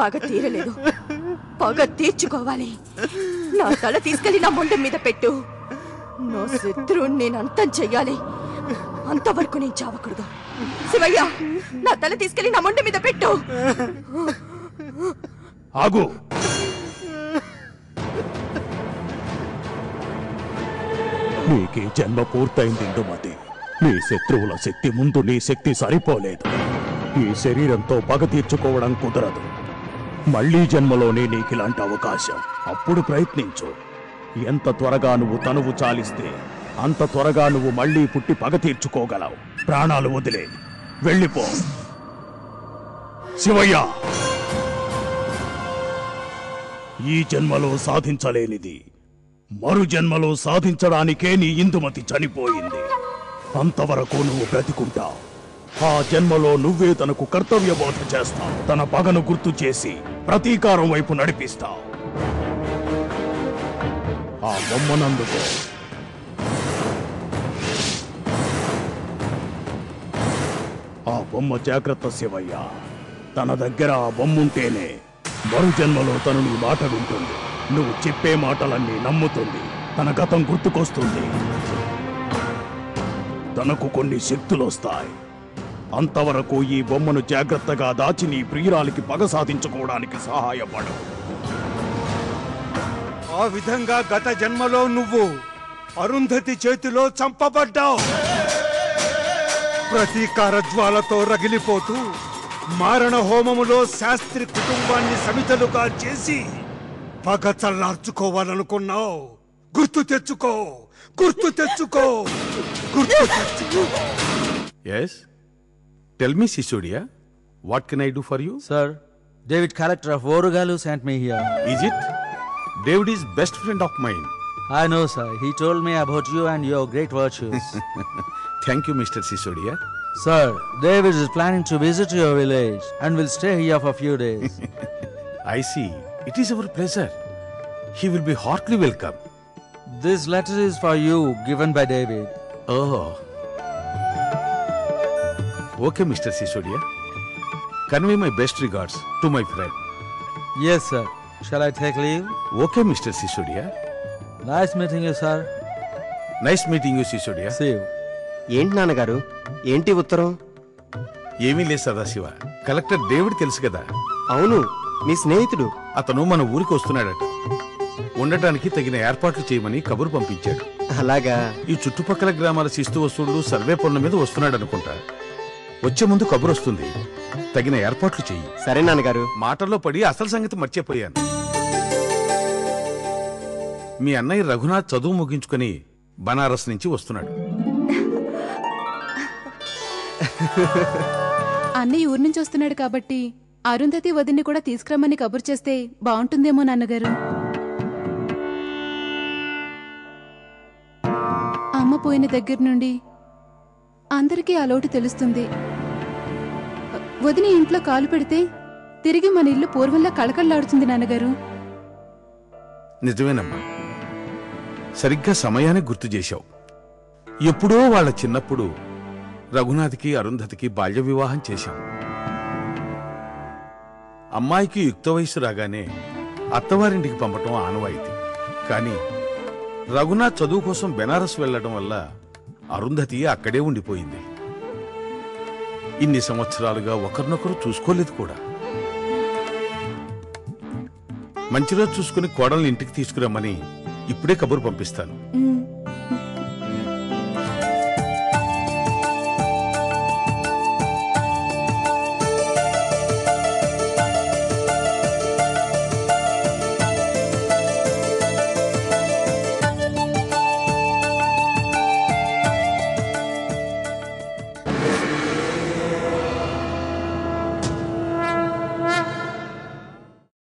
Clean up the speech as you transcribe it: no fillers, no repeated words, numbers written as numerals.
పగ తీరలేదు, పగ తీర్చుకోవాలి. నా తల తీసుకెళ్లి నా మొండెం మీద పెట్టు. నా శత్రువుని నేను అంతం చెయ్యాలి. అంతవరకు నేను చావకూడదు. శివయ్య, నా తల తీసుకెళ్లి నా మొండెం మీద పెట్టు. ఆగు. నీకీ జన్మ పూర్తయింది ఇందుమతి. నీ శత్రువుల శక్తి ముందు నీ శక్తి సరిపోలేదు. ఈ శరీరంతో పగ తీర్చుకోవడం కుదరదు. మళ్లీ జన్మలోనే నీకిలాంటి అవకాశం. అప్పుడు ప్రయత్నించు. ఎంత త్వరగా నువ్వు తనువు చాలిస్తే అంత త్వరగా నువ్వు మళ్లీ పుట్టి పగ తీర్చుకోగలవు. ప్రాణాలు వదిలే వెళ్ళిపో. శివయ్య, ఈ జన్మలో సాధించలేనిది మరు జన్మలో సాధించడానికే నీ ఇందుమతి చనిపోయింది. అంతవరకు నువ్వు బ్రతికుంటావు. ఆ జన్మలో నువ్వే తనకు కర్తవ్య బోధ చేస్తావు. తన పగను గుర్తు చేసి ప్రతీకారం వైపు నడిపిస్తావు. ఆ బొమ్మనందుకో. ఆ బొమ్మ జాగ్రత్త శివయ్య. తన దగ్గర ఆ బొమ్ముంటేనే మరు జన్మలో తను నీ మాట వింటుంది. నువ్వు చెప్పే మాటలన్నీ నమ్ముతుంది. తన గతం గుర్తుకొస్తుంది. తనకు కొన్ని శక్తులొస్తాయి. అంతవరకు ఈ బొమ్మను జాగ్రత్తగా దాచి నీ ప్రియురాలికి పగ సాధించుకోవడానికి సహాయపడు. ఆ విధంగా గత జన్మలో నువ్వు అరుంధతి చేతిలో చంపబడ్డావు. ప్రతీకార జ్వాలతో రగిలిపోతూ మారణ హోమములో శాస్త్రి కుటుంబాన్ని సమితలుగా చేసి పగ చల్లార్చుకోవాలనుకున్నావు. గుర్తు తెచ్చుకో, గుర్తు తెచ్చుకో, గుర్తు తెచ్చుకో. Yes? Tell me, Sisudia, what can I do for you? Sir, David character of Orugalu sent me here. Is it? David is best friend of mine. I know, sir. He told me about you and your great virtues. Thank you, Mr. Sisudia. Sir, David is planning to visit your village and will stay here for a few days. I see. It is our pleasure. He will be heartily welcome. This letter is for you, given by David. Oh. Okay, Mr. Sisudia. Convey my best regards to my friend. Yes, sir. Shall I take leave? Okay, Mr. Sisudia. Nice meeting you, sir. Nice meeting you, Sisudia. See you. ఏంటి నాన్నగారు, ఏంటి ఉత్తరం? ఏమీ లేదు Sadashiva. Collector David తెలుసు కదా? అవును, మీ స్నేహితుడు. అతను మన ఊరికి వస్తున్నాడట. ఉండటానికి తగిన ఏర్పాట్లు చేయమని కబురు పంపించాడు. అలాగా? ఈ చుట్టుపక్కల గ్రామాల శిస్తు వసూళ్లు సర్వే పనుల మీద వస్తున్నాడు అనుకుంటా. వచ్చే ముందు కబురు వస్తుంది. తగిన ఏర్పాట్లు చెయ్యి. సరే నాన్నగారు. మాటల్లో పడి అసలు సంగతి మర్చిపోయాను. మీ అన్నయ్య రఘునాథ్ చదువు ముగించుకొని బనారస్ నుంచి వస్తున్నాడు. అన్నయ్య ఊరి నుంచి వస్తున్నాడు కాబట్టి అరుంధతి వదిన్ని కూడా తీసుకురమ్మని కబురు చేస్తే బాగుంటుందేమో నాన్నగారు. అమ్మ పోయిన దగ్గర నుండి అందరికీ ఆ లోటు తెలుస్తుంది. వదిని ఇంట్లో కాలు పెడితే తిరిగి మన ఇల్లు పూర్వంలా కళకళలాడుతుంది నాన్నగారు. నిజమేనమ్మా. సరిగ్గా సమయానికి గుర్తు చేశావు. ఎప్పుడో వాళ్ళ చిన్నప్పుడు రఘునాథ్కి అరుంధతికి బాల్య వివాహం చేశాం. అమ్మాయికి యుక్త వయసు రాగానే అత్తవారింటికి పంపటం ఆనవాయితీ. కానీ రఘునాథ్ చదువు కోసం బెనారస్ వెళ్లడం వల్ల అరుంధతి అక్కడే ఉండిపోయింది. ఇన్ని సంవత్సరాలుగా ఒకరినొకరు చూసుకోలేదు కూడా. మంచి రోజు చూసుకుని కోడల్ని ఇంటికి తీసుకురమ్మని ఇప్పుడే కబురు పంపిస్తాను.